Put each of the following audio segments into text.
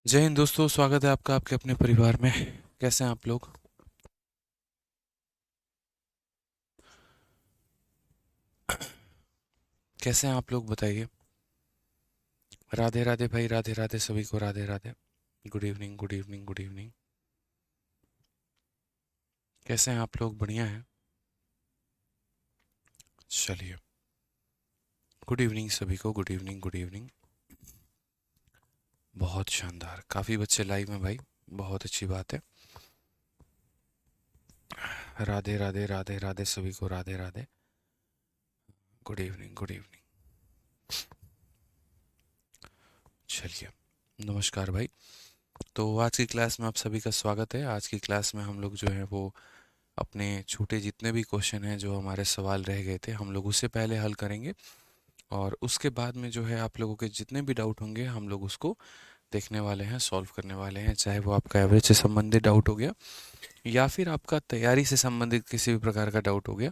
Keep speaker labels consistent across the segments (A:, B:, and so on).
A: जय हिंद दोस्तों, स्वागत है आपका आपके अपने परिवार में। कैसे हैं आप लोग? कैसे हैं आप लोग, बताइए। राधे राधे भाई, राधे राधे सभी को, Radhe Radhe. Good evening, good evening, good evening. कैसे हैं आप लोग? बढ़िया हैं? चलिए, गुड इवनिंग सभी को, गुड इवनिंग, गुड इवनिंग। बहुत शानदार, काफ़ी बच्चे लाइव में भाई, बहुत अच्छी बात है। राधे राधे, राधे राधे सभी को, Radhe Radhe. Good evening, good evening. चलिए, नमस्कार भाई। तो आज की क्लास में आप सभी का स्वागत है। आज की क्लास में हम लोग जो है वो अपने छोटे जितने भी क्वेश्चन हैं, जो हमारे सवाल रह गए थे, हम लोग उससे पहले हल करेंगे। और उसके बाद में जो है आप लोगों के जितने भी डाउट होंगे हम लोग उसको देखने वाले हैं, सॉल्व करने वाले हैं। चाहे वो आपका एवरेज से संबंधित डाउट हो गया या फिर आपका तैयारी से संबंधित किसी भी प्रकार का डाउट हो गया,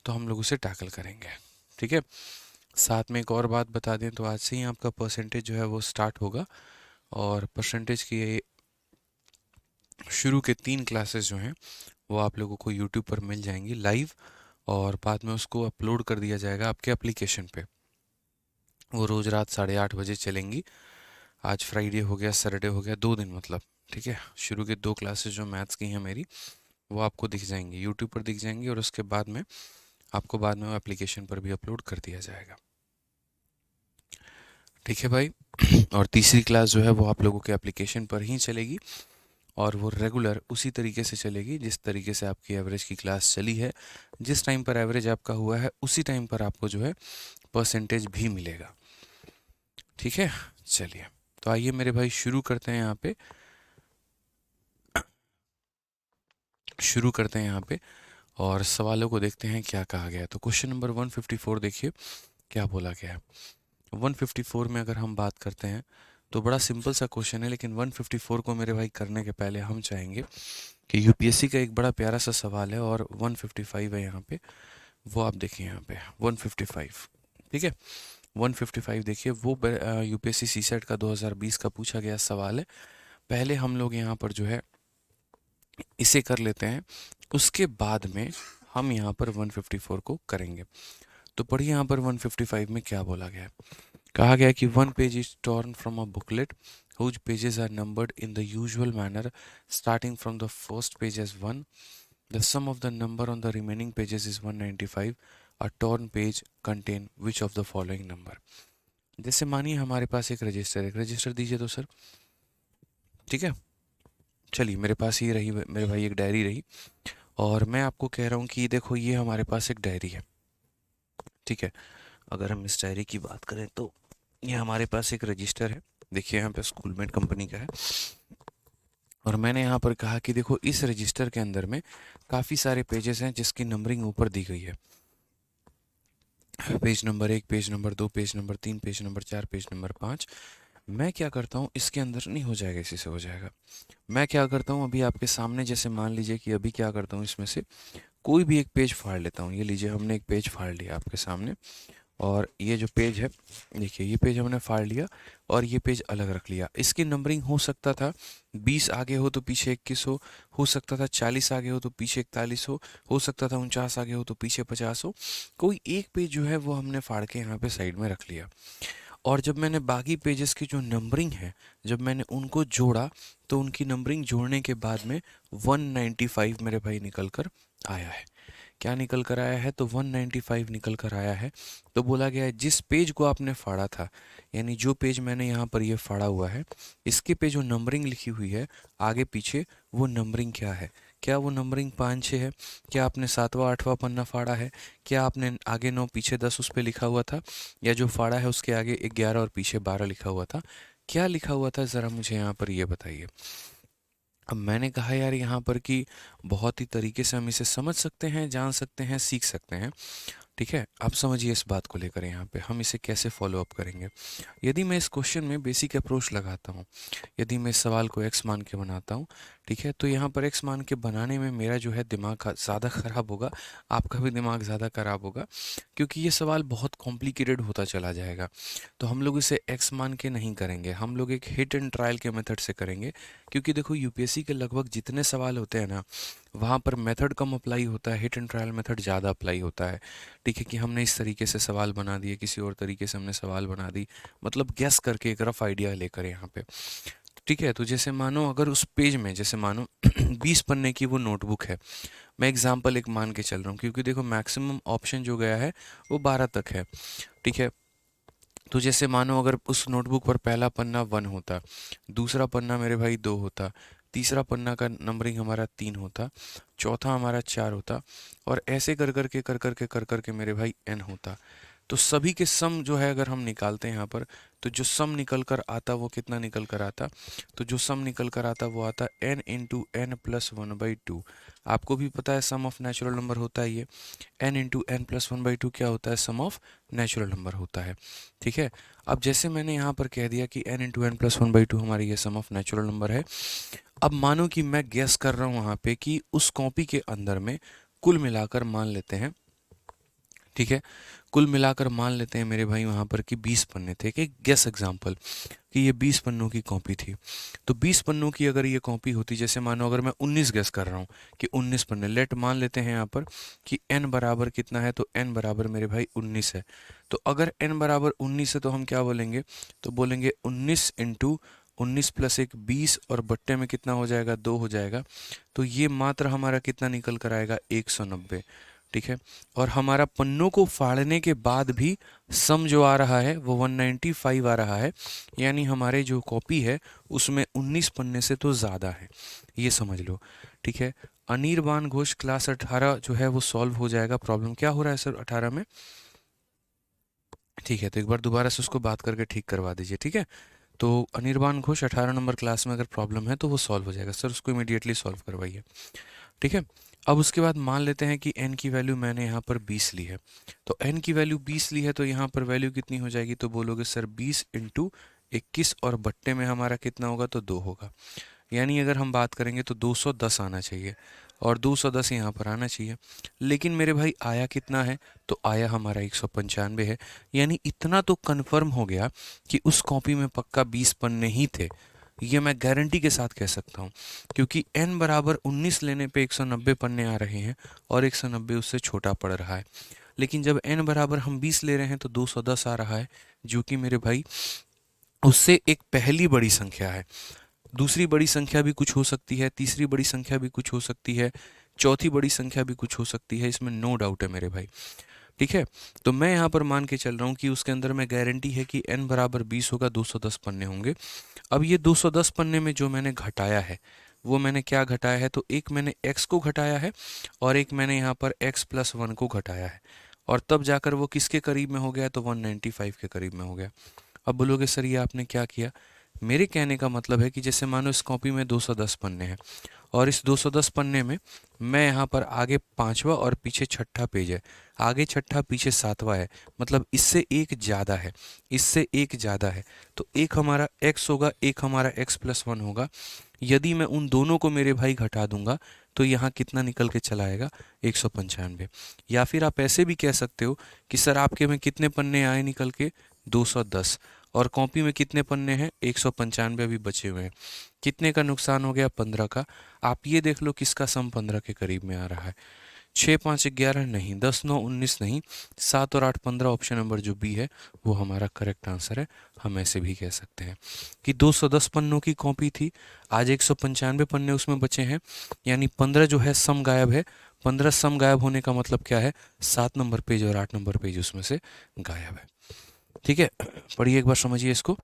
A: तो हम लोग उसे टैकल करेंगे। ठीक है। साथ में एक और बात बता दें, तो आज से ही आपका परसेंटेज जो है वो स्टार्ट होगा। और परसेंटेज की ये शुरू के 3 क्लासेस जो हैं वो आप लोगों को यूट्यूब पर मिल जाएंगी लाइव। और बाद में उसको अपलोड कर दिया जाएगा आपके एप्लीकेशन पे। वो रोज़ रात 8:30 बजे चलेंगी। आज फ्राइडे हो गया, सैटरडे हो गया, 2 दिन मतलब। ठीक है। शुरू के 2 क्लासेस जो मैथ्स की हैं मेरी, वो आपको दिख जाएंगी, यूट्यूब पर दिख जाएंगी। और उसके बाद में आपको बाद में वो एप्लीकेशन पर भी अपलोड कर दिया जाएगा। ठीक है भाई। और तीसरी क्लास जो है वो आप लोगों के एप्लीकेशन पर ही चलेगी। और वो रेगुलर उसी तरीके से चलेगी जिस तरीके से आपकी एवरेज की क्लास चली है। जिस टाइम पर एवरेज आपका हुआ है उसी टाइम पर आपको जो है परसेंटेज भी मिलेगा। ठीक है। चलिए, तो आइए मेरे भाई शुरू करते हैं यहाँ पे। शुरू करते हैं यहाँ पे और सवालों को देखते हैं क्या कहा गया है। तो क्वेश्चन नंबर 154 देखिए क्या बोला गया है। 154 में अगर हम बात करते हैं तो बड़ा सिंपल सा क्वेश्चन है, लेकिन 154 को मेरे भाई करने के पहले हम चाहेंगे कि यूपीएससी का एक बड़ा प्यारा सा सवाल है और 155 है यहाँ पे। वो आप देखिए यहाँ पे 155। ठीक है। 155 देखिए, वो यूपीएससी सीसेट का 2020 का पूछा गया सवाल है। पहले हम लोग यहाँ पर जो है इसे कर लेते हैं, उसके बाद में हम यहाँ पर 154 को करेंगे। तो पढ़िए यहाँ पर 155 में क्या बोला गया है। कहा गया है कि one page is torn from a booklet whose pages are numbered in the usual manner starting from the first page as 1. The sum of the number on the remaining pages is 195. A torn page contain which of the following number? जैसे मानिए हमारे पास एक register है, एक register दीजिए तो sir. ठीक है। चलिए, मेरे पास ये रही मेरे भाई एक डायरी रही और मैं आपको कह रहा हूँ कि देखो ये हमारे पास एक डायरी है। ठीक है। अगर हम इस डायरी की बात करें तो ये हमारे पास एक रजिस्टर है। देखिए यहाँ पे स्कूलमेट कंपनी का है। और मैंने यहाँ पर कहा कि देखो इस रजिस्टर के अंदर में काफ़ी सारे पेजेस हैं जिसकी नंबरिंग ऊपर दी गई है। Page number 1, page number 2, page number 3, page number 4, page number 5। मैं क्या करता हूँ, इसके अंदर नहीं हो जाएगा, इसी से हो जाएगा। मैं क्या करता हूँ अभी आपके सामने, जैसे मान लीजिए कि अभी क्या करता हूँ, इसमें से कोई भी एक पेज फाड़ लेता हूँ। ये लीजिए, हमने एक पेज फाड़ लिया आपके सामने। और ये जो पेज है, देखिए ये पेज हमने फाड़ लिया और ये पेज अलग रख लिया। इसकी नंबरिंग हो सकता था 20 आगे हो तो पीछे 21 हो सकता था 40 आगे हो तो पीछे 41 हो सकता था 49 आगे हो तो पीछे 50 हो। कोई एक पेज जो है वो हमने फाड़ के यहाँ पे साइड में रख लिया। और जब मैंने बाकी पेजेस की जो नंबरिंग है, जब मैंने उनको जोड़ा, तो उनकी नंबरिंग जोड़ने के बाद में 195 मेरे भाई निकल कर आया है। क्या निकल कर आया है? तो 195 निकल कर आया है। तो बोला गया है जिस पेज को आपने फाड़ा था, यानी जो पेज मैंने यहाँ पर ये फाड़ा हुआ है, इसके पे जो नंबरिंग लिखी हुई है आगे पीछे, वो नंबरिंग क्या है? क्या वो नंबरिंग 5-6 है? क्या आपने 7वां 8वां पन्ना फाड़ा है? क्या आपने आगे 9 पीछे 10 उस पर लिखा हुआ था? या जो फाड़ा है उसके आगे 11 और पीछे 12 लिखा हुआ था? क्या लिखा हुआ था, ज़रा मुझे यहाँ पर ये बताइए। अब मैंने कहा यार यहाँ पर कि बहुत ही तरीके से हम इसे समझ सकते हैं, जान सकते हैं, सीख सकते हैं। ठीक है, आप समझिए इस बात को लेकर यहाँ पे हम इसे कैसे फॉलो अप करेंगे। यदि मैं इस क्वेश्चन में बेसिक अप्रोच लगाता हूँ, यदि मैं इस सवाल को x मान के बनाता हूँ, ठीक है, तो यहाँ पर x मान के बनाने में मेरा जो है दिमाग ज़्यादा ख़राब होगा, आपका भी दिमाग ज़्यादा ख़राब होगा, क्योंकि ये सवाल बहुत कॉम्प्लिकेटेड होता चला जाएगा। तो हम लोग इसे x मान के नहीं करेंगे, हम लोग एक हिट एंड ट्रायल के मेथड से करेंगे। क्योंकि देखो यूपीएससी के लगभग जितने सवाल होते हैं ना, वहाँ पर मेथड कम अप्लाई होता है, हिट एंड ट्रायल मेथड ज़्यादा अप्लाई होता है। ठीक है, कि हमने इस तरीके से सवाल बना दिए, किसी और तरीके से हमने सवाल बना दी, मतलब गेस करके एक रफ आइडिया लेकर यहाँ पे। ठीक है, तो जैसे मानो अगर उस पेज में जैसे मानो 20 पन्ने की वो नोटबुक है, मैं एग्जांपल एक मान के चल रहा हूँ, क्योंकि देखो मैक्सिमम ऑप्शन जो गया है वो 12 तक है। ठीक है, तो जैसे मानो अगर उस नोटबुक पर पहला पन्ना 1 होता, दूसरा पन्ना मेरे भाई 2 होता, तीसरा पन्ना का नंबरिंग हमारा 3 होता, चौथा हमारा 4 होता, और ऐसे कर कर के मेरे भाई n होता। तो सभी के सम जो है अगर हम निकालते हैं यहाँ पर, तो जो सम निकल कर आता वो कितना निकल कर आता, तो जो सम निकल कर आता वो आता n इंटू एन प्लस 1/2। आपको भी पता है सम ऑफ नेचुरल नंबर होता है ये, n इंटू एन प्लस 1/2 क्या होता है, सम ऑफ नेचुरल नंबर होता है। ठीक है, अब जैसे मैंने यहाँ पर कह दिया कि n इंटू एन प्लस 1/2 हमारी ये सम ऑफ नेचुरल नंबर है। अब मानो कि मैं गेस कर रहा हूँ वहाँ पे कि उस कॉपी के अंदर में कुल मिलाकर मान लेते हैं, ठीक है, कुल मिलाकर मान लेते हैं मेरे भाई वहाँ पर कि 20 पन्ने थे, एक गेस एग्जांपल कि ये 20 पन्नों की कॉपी थी। तो 20 पन्नों की अगर ये कॉपी होती, जैसे मानो अगर मैं 19 गेस कर रहा हूँ कि 19 पन्ने, लेट मान लेते हैं यहाँ पर कि n बराबर कितना है, तो n बराबर मेरे भाई 19 है। तो अगर n बराबर 19 है तो हम क्या बोलेंगे, तो बोलेंगे 19 इंटू 19 प्लस एक 20, और बट्टे में कितना हो जाएगा, 2 हो जाएगा। तो ये मात्र हमारा कितना निकल कर आएगा, 190। ठीक है, और हमारा पन्नों को फाड़ने के बाद भी सम जो आ रहा है वो 195 आ रहा है, यानी हमारे जो कॉपी है उसमें 19 पन्ने से तो ज़्यादा है, ये समझ लो। ठीक है, अनिर्बाण घोष क्लास 18 जो है वो सॉल्व हो जाएगा। प्रॉब्लम क्या हो रहा है सर 18 में? ठीक है, तो एक बार दोबारा से उसको बात करके ठीक करवा दीजिए। ठीक है, तो अनिर्बाण घोष 18 नंबर क्लास में अगर प्रॉब्लम है तो वो सॉल्व हो जाएगा सर, उसको इमीडिएटली सॉल्व करवाइए। ठीक है, अब उसके बाद मान लेते हैं कि n की वैल्यू मैंने यहाँ पर 20 ली है, तो n की वैल्यू 20 ली है तो यहाँ पर वैल्यू कितनी हो जाएगी, तो बोलोगे सर 20 इंटू 21, और बट्टे में हमारा कितना होगा, तो 2 होगा। यानी अगर हम बात करेंगे तो 210 आना चाहिए, और 210 यहाँ पर आना चाहिए। लेकिन मेरे भाई आया कितना है, तो आया हमारा 195 है। यानी इतना तो कंफर्म हो गया कि उस कॉपी में पक्का 20 पन्ने ही थे, ये मैं गारंटी के साथ कह सकता हूँ, क्योंकि n बराबर 19 लेने पे 190 पन्ने आ रहे हैं, और 190 उससे छोटा पड़ रहा है। लेकिन जब n बराबर हम 20 ले रहे हैं तो 210 आ रहा है, जो कि मेरे भाई उससे एक पहली बड़ी संख्या है। दूसरी बड़ी संख्या भी कुछ हो सकती है, तीसरी बड़ी संख्या भी कुछ हो सकती है, चौथी बड़ी संख्या भी कुछ हो सकती है, इसमें नो डाउट है मेरे भाई। ठीक है, तो मैं यहाँ पर मान के चल रहा हूँ कि उसके अंदर में गारंटी है कि n बराबर 20 होगा, 210 पन्ने होंगे। अब ये 210 पन्ने में जो मैंने घटाया है, वो मैंने क्या घटाया है, तो एक मैंने x को घटाया है, और एक मैंने यहाँ पर x प्लस 1 को घटाया है, और तब जाकर वो किसके करीब में हो गया, तो 195 के करीब में हो गया। अब बोलोगे सर ये आपने क्या किया? मेरे कहने का मतलब है कि जैसे मानो इस कॉपी में 210 पन्ने हैं, और इस 210 पन्ने में मैं यहाँ पर आगे 5वां और पीछे 6ठा पेज है, आगे 6ठा पीछे 7वां है, मतलब इससे एक ज़्यादा है, इससे एक ज़्यादा है। तो एक हमारा x होगा, एक हमारा x प्लस 1 होगा। यदि मैं उन दोनों को मेरे भाई घटा दूंगा तो यहाँ कितना निकल के चला आएगा, 195। या फिर आप ऐसे भी कह सकते हो कि सर आपके में कितने पन्ने आए निकल के, 210, और कॉपी में कितने पन्ने हैं, 195 अभी बचे हुए हैं। कितने का नुकसान हो गया, 15 का। आप ये देख लो किसका सम 15 के करीब में आ रहा है। 6 5 11 नहीं, 10 9 19 नहीं, 7 और 8 15, ऑप्शन नंबर जो बी है वो हमारा करेक्ट आंसर है। हम ऐसे भी कह सकते हैं कि 210 पन्नों की कॉपी थी, आज 195 पन्ने उसमें बचे हैं, यानी 15 जो है सम गायब है। 15 सम गायब होने का मतलब क्या है, 7 नंबर पेज और 8 नंबर पेज उसमें से गायब है। ठीक है, पढ़िए एक बार, समझिए इसको।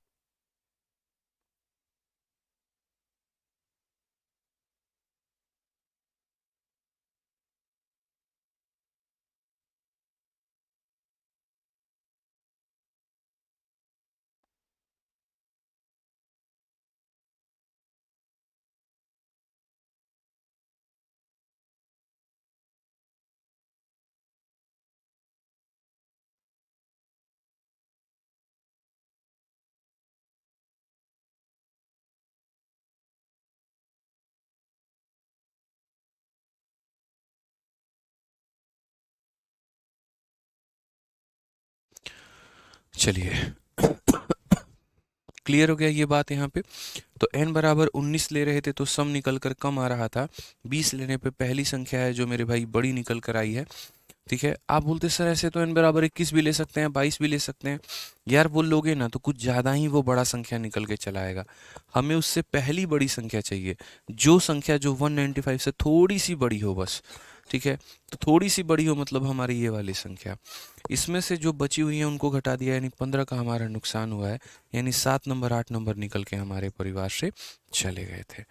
A: चलिए क्लियर हो गया ये बात यहाँ पे। तो n बराबर 19 ले रहे थे तो सम निकल कर कम आ रहा था। 20 लेने पे पहली संख्या है जो मेरे भाई बड़ी निकल कर आई है। ठीक है, आप बोलते सर ऐसे तो n बराबर 21 भी ले सकते हैं, 22 भी ले सकते हैं। यार वो लोगे ना तो कुछ ज़्यादा ही वो बड़ा संख्या निकल के चला आएगा। हमें उससे पहली बड़ी संख्या चाहिए, जो संख्या जो 195 से थोड़ी सी बड़ी हो बस। ठीक है, तो थोड़ी सी बड़ी हो मतलब हमारी ये वाली संख्या। इसमें से जो बची हुई है उनको घटा दिया, यानी 15 का हमारा नुकसान हुआ है, यानी 7 नंबर 8 नंबर निकल के हमारे परिवार से चले गए थे।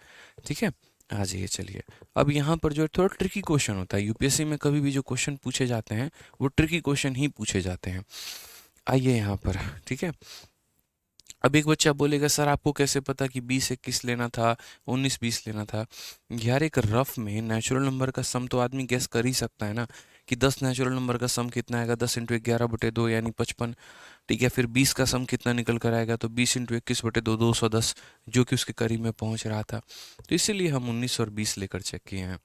A: ठीक है, आ जाइए चलिए। अब यहाँ पर जो है थोड़ा ट्रिकी क्वेश्चन होता है, यूपीएससी में कभी भी जो क्वेश्चन पूछे जाते हैं वो ट्रिकी क्वेश्चन ही पूछे जाते हैं। आइए यहाँ पर। ठीक है, अब एक बच्चा बोलेगा सर आपको कैसे पता कि 20-21 लेना था, 19-20 लेना था। यार एक रफ में नेचुरल नंबर का सम तो आदमी गेस कर ही सकता है ना, कि 10 नेचुरल नंबर का सम कितना आएगा, 10 × 11/2 यानी 55। ठीक है, फिर 20 का सम कितना निकल कर आएगा, तो 20 × 21/2 210, जो कि उसके करीब में पहुंच रहा था। तो इसीलिए हम 19 और 20 लेकर चेक किए हैं।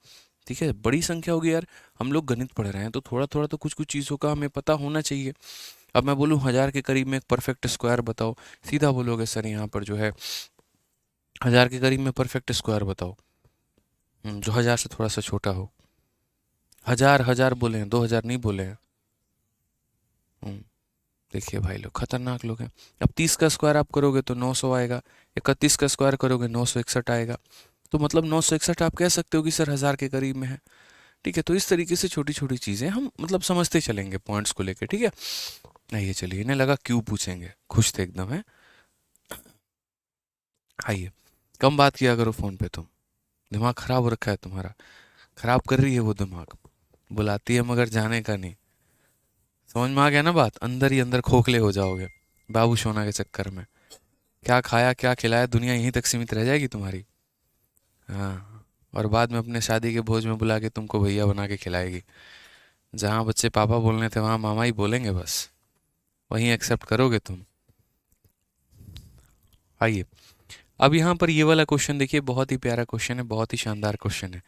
A: ठीक है, बड़ी संख्या होगी यार, हम लोग गणित पढ़ रहे हैं तो थोड़ा थोड़ा तो कुछ कुछ चीज़ों का हमें पता होना चाहिए। अब मैं बोलूँ 1000 के करीब में एक परफेक्ट स्क्वायर बताओ, सीधा बोलोगे सर यहाँ पर जो है 1000 के करीब में परफेक्ट स्क्वायर बताओ, जो 1000 से थोड़ा सा छोटा हो। 1000 1000 बोले हैं, 2000 नहीं बोले हैं। देखिए भाई लोग खतरनाक लोग हैं। अब 30 का स्क्वायर आप करोगे तो 900 आएगा, 31 का स्क्वायर करोगे 961 आएगा। तो मतलब 961 आप कह सकते हो कि सर 1000 के करीब में है। ठीक है, तो इस तरीके से छोटी छोटी चीज़ें हम मतलब समझते चलेंगे पॉइंट्स को लेके। ठीक है, आइए चलिए, इन्हें लगा क्यों पूछेंगे, खुश थे एकदम है। आइए, कम बात किया करो फ़ोन पे, तुम दिमाग खराब हो रखा है तुम्हारा, खराब कर रही है वो दिमाग, बुलाती है मगर जाने का नहीं। समझ में आ गया ना बात, अंदर ही अंदर खोखले हो जाओगे बाबू सोना के चक्कर में। क्या खाया क्या खिलाया, दुनिया यहीं तक सीमित रह जाएगी तुम्हारी। हाँ, और बाद में अपने शादी के भोज में बुला के तुमको भैया बना के खिलाएगी। जहाँ बच्चे पापा बोलने थे वहाँ मामा ही बोलेंगे बस, वहीं एक्सेप्ट करोगे तुम। आइए, अब यहाँ पर ये वाला क्वेश्चन देखिए, बहुत ही प्यारा क्वेश्चन है, बहुत ही शानदार क्वेश्चन है।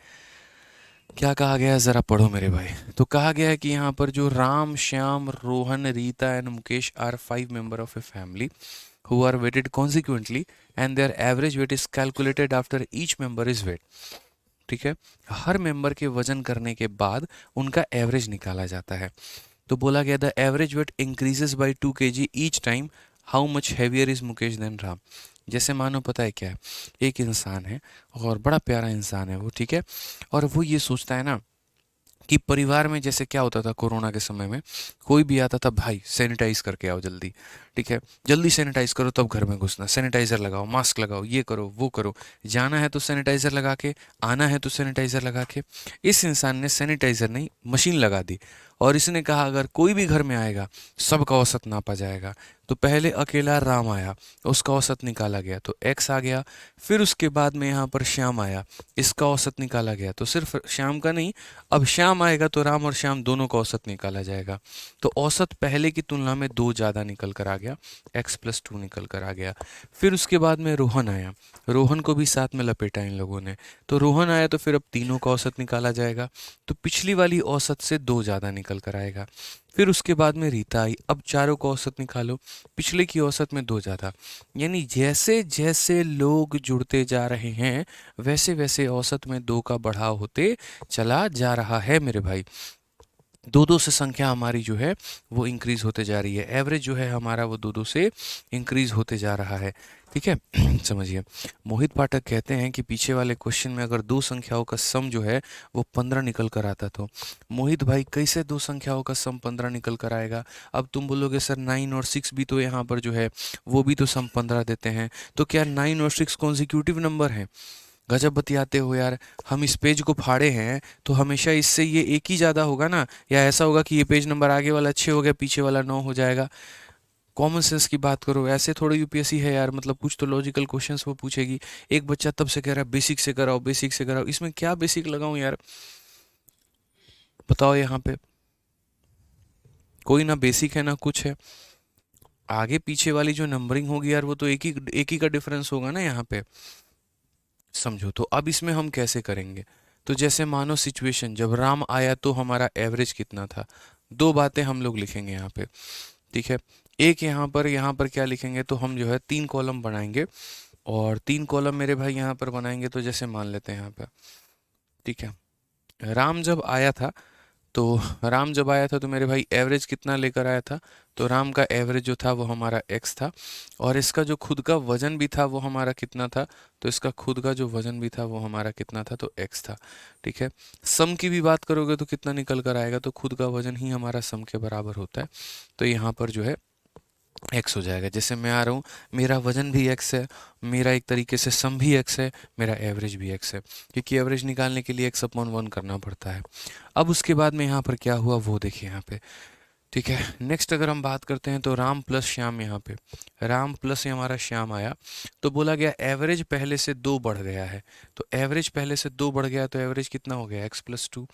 A: क्या कहा गया है जरा पढ़ो मेरे भाई। तो कहा गया है कि यहाँ पर जो Ram, Shyam, Rohan, Rita and Mukesh are 5 member of a family who are weighted consequently and their average weight is calculated after each member is weighed। ठीक है, हर मेंबर के वजन करने के बाद उनका एवरेज निकाला जाता है। तो बोला गया the average weight increases by 2 kg each time, how much heavier is Mukesh than Ram. जैसे मानो पता है क्या है, एक इंसान है और बड़ा प्यारा इंसान है वो। ठीक है, और वो ये सोचता है ना कि परिवार में जैसे क्या होता था कोरोना के समय में, कोई भी आता था भाई सैनिटाइज करके आओ जल्दी। ठीक है, जल्दी सैनिटाइज करो तब घर में घुसना, सैनिटाइजर लगाओ, मास्क लगाओ, ये करो वो करो, जाना है तो सैनिटाइजर लगा के, आना है तो सैनिटाइजर लगा के। इस इंसान ने सैनिटाइजर नहीं मशीन लगा दी, और इसने कहा अगर कोई भी घर में आएगा सबका औसत नापा जाएगा। तो पहले अकेला राम आया, उसका औसत निकाला गया तो x आ गया। फिर उसके बाद में यहाँ पर श्याम आया, इसका औसत निकाला गया तो सिर्फ श्याम का नहीं, अब श्याम आएगा तो राम और श्याम दोनों का औसत निकाला जाएगा। तो औसत पहले की तुलना में 2 ज़्यादा निकल कर आ गया, x+2 निकल कर आ गया। फिर उसके बाद में रोहन आया, रोहन को भी साथ में लपेटा इन लोगों ने, तो रोहन आया तो फिर अब तीनों का औसत निकाला जाएगा, तो पिछली वाली औसत से 2 ज़्यादा निकल कर आएगा। फिर उसके बाद में रीता आई, अब चारों का औसत निकालो, पिछले की औसत में 2 ज़्यादा। यानी जैसे जैसे लोग जुड़ते जा रहे हैं वैसे वैसे औसत में 2 का बढ़ाव होते चला जा रहा है मेरे भाई। 2-2 से संख्या हमारी जो है वो इंक्रीज होते जा रही है, एवरेज जो है हमारा वो 2-2 से इंक्रीज होते जा रहा है। ठीक है समझिए, मोहित पाठक कहते हैं कि पीछे वाले क्वेश्चन में अगर 2 संख्याओं का सम जो है वो 15 निकल कर आता, तो मोहित भाई कैसे 2 संख्याओं का सम 15 निकल कर आएगा। अब तुम बोलोगे सर 9 और 6 भी तो यहाँ पर जो है वो भी तो सम 15 देते हैं, तो क्या 9 और 6 कॉन्जिक्यूटिव नंबर हैं। गजब बतियाते हो यार, हम इस पेज को फाड़े हैं तो हमेशा इससे ये एक ही ज़्यादा होगा ना, या ऐसा होगा कि ये पेज नंबर आगे वाला 6 हो गया पीछे वाला 9 हो जाएगा। कॉमन सेंस की बात करो, ऐसे थोड़ा यूपीएससी है यार, मतलब कुछ तो लॉजिकल क्वेश्चंस वो पूछेगी। एक बच्चा तब से कह रहा है बेसिक से कराओ बेसिक से कराओ, इसमें क्या बेसिक लगाऊं यार, बताओ यहाँ पे। कोई ना बेसिक है ना कुछ है, आगे पीछे वाली जो नंबरिंग होगी यार वो तो एक ही का डिफरेंस होगा ना यहाँ पे, समझो। तो अब इसमें हम कैसे करेंगे, तो जैसे मानो सिचुएशन जब राम आया तो हमारा एवरेज कितना था, 2 बातें हम लोग लिखेंगे यहाँ पे। ठीक है, एक यहाँ पर क्या लिखेंगे, तो हम जो है 3 कॉलम बनाएंगे, और 3 कॉलम मेरे भाई यहाँ पर बनाएंगे। तो जैसे मान लेते हैं यहाँ पे, ठीक है, राम जब आया था, तो राम जब आया था तो मेरे भाई एवरेज कितना लेकर आया था, तो राम का एवरेज जो था वो हमारा x था, और इसका जो खुद का वजन भी था वो हमारा कितना था, तो इसका खुद का जो वजन भी था वो हमारा कितना था, तो x था। ठीक है, सम की भी बात करोगे तो कितना निकल कर आएगा, तो खुद का वजन ही हमारा सम के बराबर होता है। तो यहाँ पर जो है x हो जाएगा। जैसे मैं आ रहा हूँ, मेरा वजन भी x है, मेरा एक तरीके से सम भी x है, मेरा एवरेज भी x है, क्योंकि एवरेज निकालने के लिए x/1 करना पड़ता है। अब उसके बाद में यहाँ पर क्या हुआ वो देखिए यहाँ पे। ठीक है, नेक्स्ट अगर हम बात करते हैं तो राम प्लस श्याम, यहाँ पे राम प्लस ये हमारा श्याम आया, तो बोला गया एवरेज पहले से 2 बढ़ गया है। तो एवरेज पहले से 2 बढ़ गया, तो एवरेज कितना हो गया, x+2।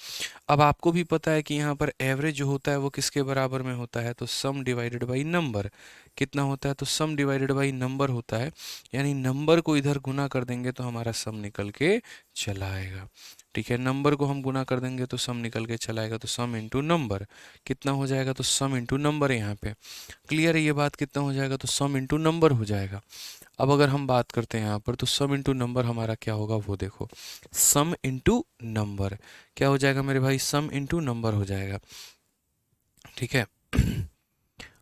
A: अब आपको भी पता है कि यहाँ पर एवरेज जो होता है वो किसके बराबर में होता है, तो सम डिवाइडेड बाई नंबर। कितना होता है, तो सम डिवाइडेड बाई नंबर होता है, यानी नंबर को इधर गुना कर देंगे तो हमारा सम निकल के चला आएगा। ठीक है, नंबर को हम गुना कर देंगे तो सम निकल के चला आएगा, तो सम इंटू नंबर कितना हो जाएगा, तो सम इंटू नंबर है यहाँ पे। क्लियर है ये बात, कितना हो जाएगा, तो सम इंटू नंबर हो जाएगा। अब अगर हम बात करते हैं यहाँ पर, तो सम इंटू नंबर हमारा क्या होगा वो देखो, सम इंटू नंबर क्या हो जाएगा मेरे भाई, सम इंटू नंबर हो जाएगा। ठीक है,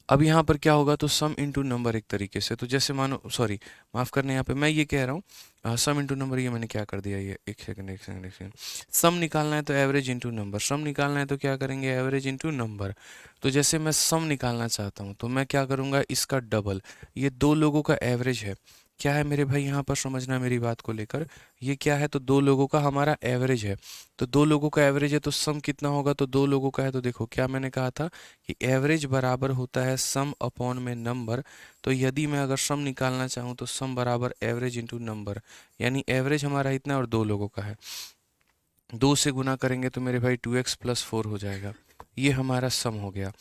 A: अब यहाँ पर क्या होगा, तो सम इंटू नंबर एक तरीके से, तो जैसे मानो, सॉरी माफ़ करने, यहाँ पे मैं ये कह रहा हूँ सम इंटू नंबर, ये मैंने क्या कर दिया, ये एक सेकंड एक सेकंड एक सेकंड। सम निकालना है तो एवरेज इंटू नंबर, सम निकालना है तो क्या करेंगे, एवरेज इंटू नंबर। तो जैसे मैं सम निकालना चाहता हूँ तो मैं क्या करूँगा, इसका डबल, ये 2 लोगों का एवरेज है। क्या है मेरे भाई, यहाँ पर समझना मेरी बात को लेकर, ये क्या है, तो 2 लोगों का हमारा एवरेज है। तो 2 लोगों का एवरेज है तो सम कितना होगा, तो 2 लोगों का है, तो देखो क्या मैंने कहा था कि एवरेज बराबर होता है सम अपॉन में नंबर। तो यदि मैं अगर सम निकालना चाहूँ तो सम बराबर एवरेज इंटू नंबर, यानी एवरेज हमारा इतना और 2 लोगों का है, 2 से गुना करेंगे तो मेरे भाई 2x+4 हो जाएगा। ये हमारा सम हो गया,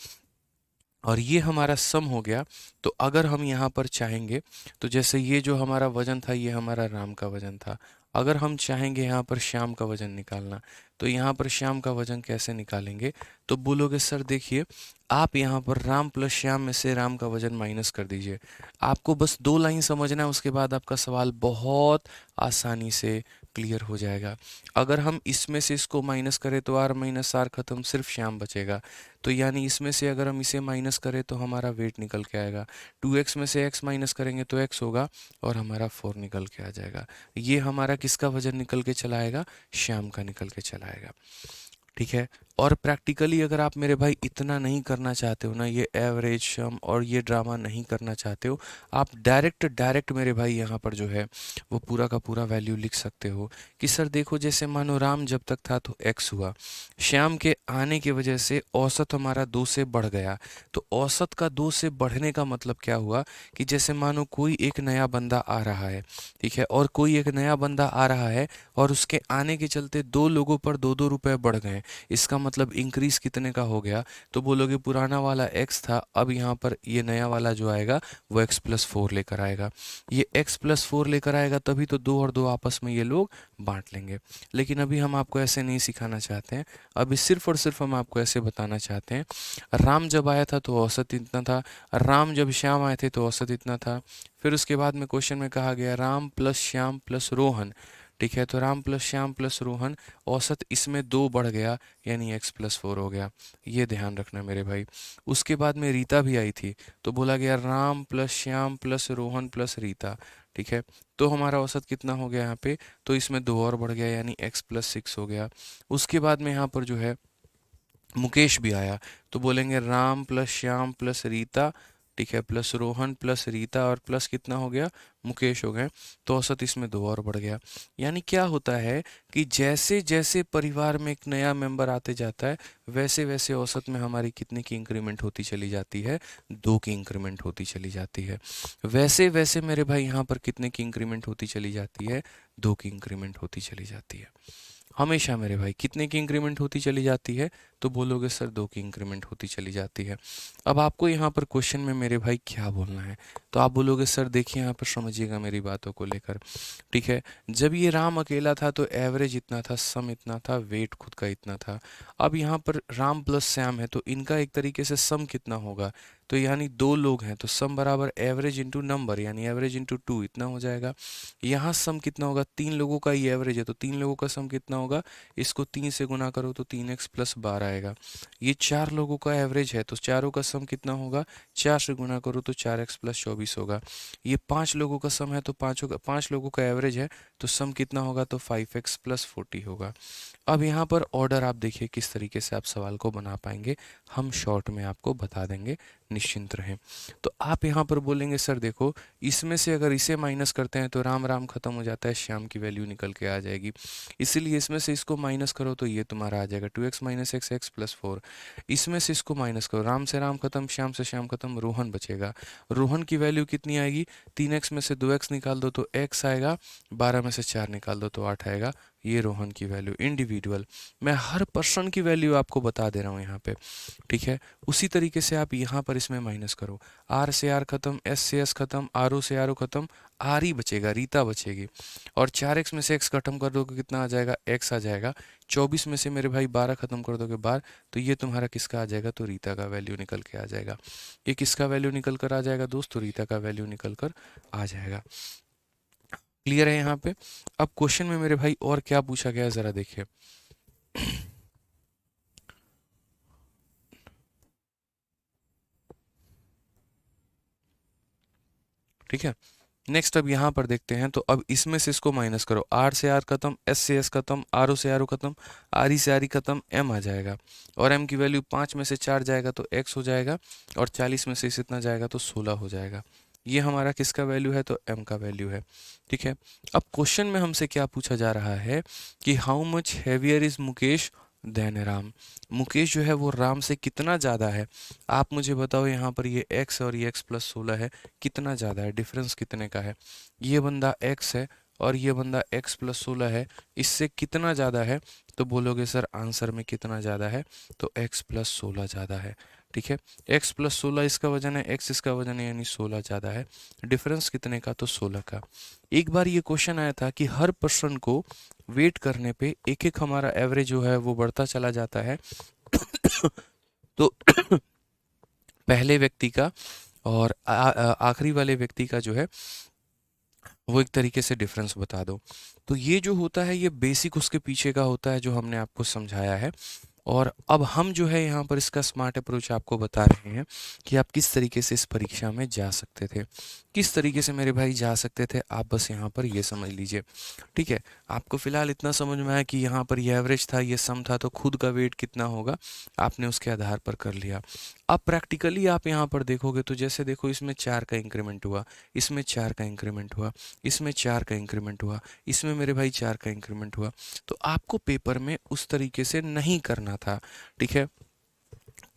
A: और ये हमारा सम हो गया। तो अगर हम यहाँ पर चाहेंगे, तो जैसे ये जो हमारा वजन था ये हमारा राम का वजन था, अगर हम चाहेंगे यहाँ पर श्याम का वजन निकालना, तो यहाँ पर श्याम का वजन कैसे निकालेंगे, तो बोलोगे सर देखिए, आप यहाँ पर राम प्लस श्याम में से राम का वजन माइनस कर दीजिए। आपको बस 2 लाइन समझना है, उसके बाद आपका सवाल बहुत आसानी से क्लियर हो जाएगा। अगर हम इसमें से इसको माइनस करें तो r माइनस r खत्म, सिर्फ श्याम बचेगा। तो यानी इसमें से अगर हम इसे माइनस करें तो हमारा वेट निकल के आएगा, 2x में से x माइनस करेंगे तो x होगा, और हमारा 4 निकल के आ जाएगा। ये हमारा किसका वजन निकल के चला आएगा, श्याम का निकल के चला आएगा। ठीक है, और प्रैक्टिकली अगर आप मेरे भाई इतना नहीं करना चाहते हो ना, ये एवरेज सम और ये ड्रामा नहीं करना चाहते हो, आप डायरेक्ट मेरे भाई यहाँ पर जो है वो पूरा का पूरा वैल्यू लिख सकते हो कि सर देखो, जैसे मानो राम जब तक था तो x हुआ, श्याम के आने की वजह से औसत हमारा 2 से बढ़ गया। तो औसत का 2 से बढ़ने का मतलब क्या हुआ कि जैसे मानो कोई एक नया बंदा आ रहा है, ठीक है, और कोई एक नया बंदा आ रहा है और उसके आने के चलते 2 लोगों पर 2-2 रुपए बढ़ गए, इसका मतलब इंक्रीज कितने का हो गया, तो बोलोगे पुराना वाला x था, अब यहाँ पर ये नया वाला जो आएगा वो x+4 लेकर आएगा। ये x+4 लेकर आएगा तभी तो 2 और 2 आपस में ये लोग बांट लेंगे। लेकिन अभी हम आपको ऐसे नहीं सिखाना चाहते हैं, अभी सिर्फ और सिर्फ हम आपको ऐसे बताना चाहते हैं, राम जब आया था तो औसत इतना था, राम जब श्याम आए थे तो औसत इतना था। फिर उसके बाद में क्वेश्चन में कहा गया राम प्लस श्याम प्लस रोहन, ठीक है, तो राम प्लस श्याम प्लस रोहन, औसत इसमें 2 बढ़ गया, यानी x+4 हो गया। ये ध्यान रखना मेरे भाई। उसके बाद में रीता भी आई थी, तो बोला गया Ram plus Shyam plus Rohan plus Rita, ठीक है, तो हमारा औसत कितना हो गया यहाँ पे, तो इसमें 2 और बढ़ गया, यानी x+6 हो गया। उसके बाद में यहाँ पर जो है मुकेश भी आया, तो बोलेंगे राम प्लस श्याम प्लस रीता, ठीक है, प्लस रोहन प्लस रीता और प्लस कितना हो गया, मुकेश हो गए, तो औसत इसमें 2 और बढ़ गया। यानी क्या होता है कि जैसे जैसे परिवार में एक नया मेंबर आते जाता है, वैसे वैसे औसत में हमारी कितने की इंक्रीमेंट होती चली जाती है, 2 की इंक्रीमेंट होती चली जाती है। वैसे वैसे मेरे भाई यहाँ पर कितने की इंक्रीमेंट होती चली जाती है, 2 की इंक्रीमेंट होती चली जाती है। हमेशा मेरे भाई कितने की इंक्रीमेंट होती चली जाती है, तो बोलोगे सर 2 की इंक्रीमेंट होती चली जाती है। अब आपको यहाँ पर क्वेश्चन में मेरे भाई क्या बोलना है, तो आप बोलोगे सर देखिए यहाँ पर समझिएगा मेरी बातों को लेकर, ठीक है, जब ये राम अकेला था तो एवरेज इतना था, सम इतना था, वेट खुद का इतना था। अब यहाँ पर राम प्लस श्याम है तो इनका एक तरीके से सम कितना होगा, तो यानी 2 लोग हैं तो सम बराबर एवरेज इंटू नंबर यानी एवरेज इंटू 2 इतना हो जाएगा। यहाँ सम कितना होगा, 3 लोगों का ही एवरेज है तो 3 लोगों का सम कितना होगा, इसको 3 से गुना करो तो 3x प्लस 12 आएगा। ये 4 लोगों का एवरेज है तो चारों का सम कितना होगा, 4 से गुना करो तो 4x प्लस 24 होगा। ये 5 लोगों का सम है तो 5 लोगों का एवरेज है तो सम कितना होगा, तो 5x प्लस 40 होगा। अब यहाँ पर ऑर्डर आप देखिए किस तरीके से आप सवाल को बना पाएंगे, हम शॉर्ट में आपको बता देंगे, निश्चिंत रहें। तो आप यहाँ पर बोलेंगे सर देखो इसमें से अगर इसे माइनस करते हैं तो राम राम खत्म हो जाता है, श्याम की वैल्यू निकल के आ जाएगी, इसीलिए इसमें से इसको माइनस करो तो ये तुम्हारा आ जाएगा 2x minus x x plus 4। इसमें से इसको माइनस करो, राम से राम खत्म, श्याम से श्याम खत्म, रोहन बचेगा। रोहन की वैल्यू कितनी आएगी, 3x में से 2x निकाल दो तो x आएगा, 12 में से 4 निकाल दो तो 8 आएगा। ये रोहन की वैल्यू इंडिविजुअल, मैं हर पर्सन की वैल्यू आपको बता दे रहा हूँ यहाँ पे, ठीक है। उसी तरीके से आप यहाँ पर इसमें माइनस करो, आर से आर खत्म, एस से एस खत्म, आर ओ से आर ओ खत्म, आर ही बचेगा, रीता बचेगी। और 4x में से x खत्म कर दोगे कितना आ जाएगा, x आ जाएगा। 24 में से मेरे भाई 12 खत्म कर दोगे 12, तो ये तुम्हारा किसका आ जाएगा, तो रीता का वैल्यू निकल के आ जाएगा। ये किसका वैल्यू निकल कर आ जाएगा दोस्तों, रीता का वैल्यू निकल कर आ जाएगा। क्लियर है यहाँ पे। अब क्वेश्चन में मेरे भाई और क्या पूछा गया है जरा देखिए। ठीक है, नेक्स्ट अब यहाँ पर देखते हैं, तो अब इसमें से इसको माइनस करो, आर से आर खत्म, एस से एस खत्म, आर ओ से आर ओ खत्म, आर ई से आर ई खत्म, एम आ जाएगा। और एम की वैल्यू 5 में से 4 जाएगा तो एक्स हो जाएगा, और 40 में से इस इतना जाएगा तो 16 हो जाएगा। ये हमारा किसका वैल्यू है, तो m का वैल्यू है। ठीक है, अब क्वेश्चन में हमसे क्या पूछा जा रहा है कि how much heavier is Mukesh than Ram. Mukesh जो है वो राम से कितना ज़्यादा है, आप मुझे बताओ। यहाँ पर ये x और ये x प्लस 16 है, कितना ज़्यादा है, डिफरेंस कितने का है। ये बंदा x है और ये बंदा x प्लस 16 है, इससे कितना ज़्यादा है, तो बोलोगे सर आंसर में कितना ज़्यादा है, तो x प्लस 16 ज़्यादा है। ठीक है, x प्लस 16 इसका वजन है, x इसका वजन है, यानी 16 ज़्यादा है। डिफरेंस कितने का, तो 16 का। एक बार ये क्वेश्चन आया था कि हर पर्सन को वेट करने पे एक एक हमारा एवरेज जो है वो बढ़ता चला जाता है तो पहले व्यक्ति का और आखिरी वाले व्यक्ति का जो है वो एक तरीके से डिफरेंस बता दो। तो ये जो होता है ये बेसिक उसके पीछे का होता है जो हमने आपको समझाया है। और अब हम जो है यहाँ पर इसका स्मार्ट अप्रोच आपको बता रहे हैं कि आप किस तरीके से इस परीक्षा में जा सकते थे, किस तरीके से मेरे भाई जा सकते थे, आप बस यहाँ पर ये समझ लीजिए। ठीक है, आपको फिलहाल इतना समझ में आया कि यहाँ पर ये एवरेज था, ये सम था, तो खुद का वेट कितना होगा आपने उसके आधार पर कर लिया। अब प्रैक्टिकली आप यहाँ पर देखोगे तो जैसे देखो इसमें 4 का इंक्रीमेंट हुआ, इसमें 4 का इंक्रीमेंट हुआ, इसमें 4 का इंक्रीमेंट हुआ, इसमें मेरे भाई 4 का इंक्रीमेंट हुआ। तो आपको पेपर में उस तरीके से नहीं करना था। ठीक है,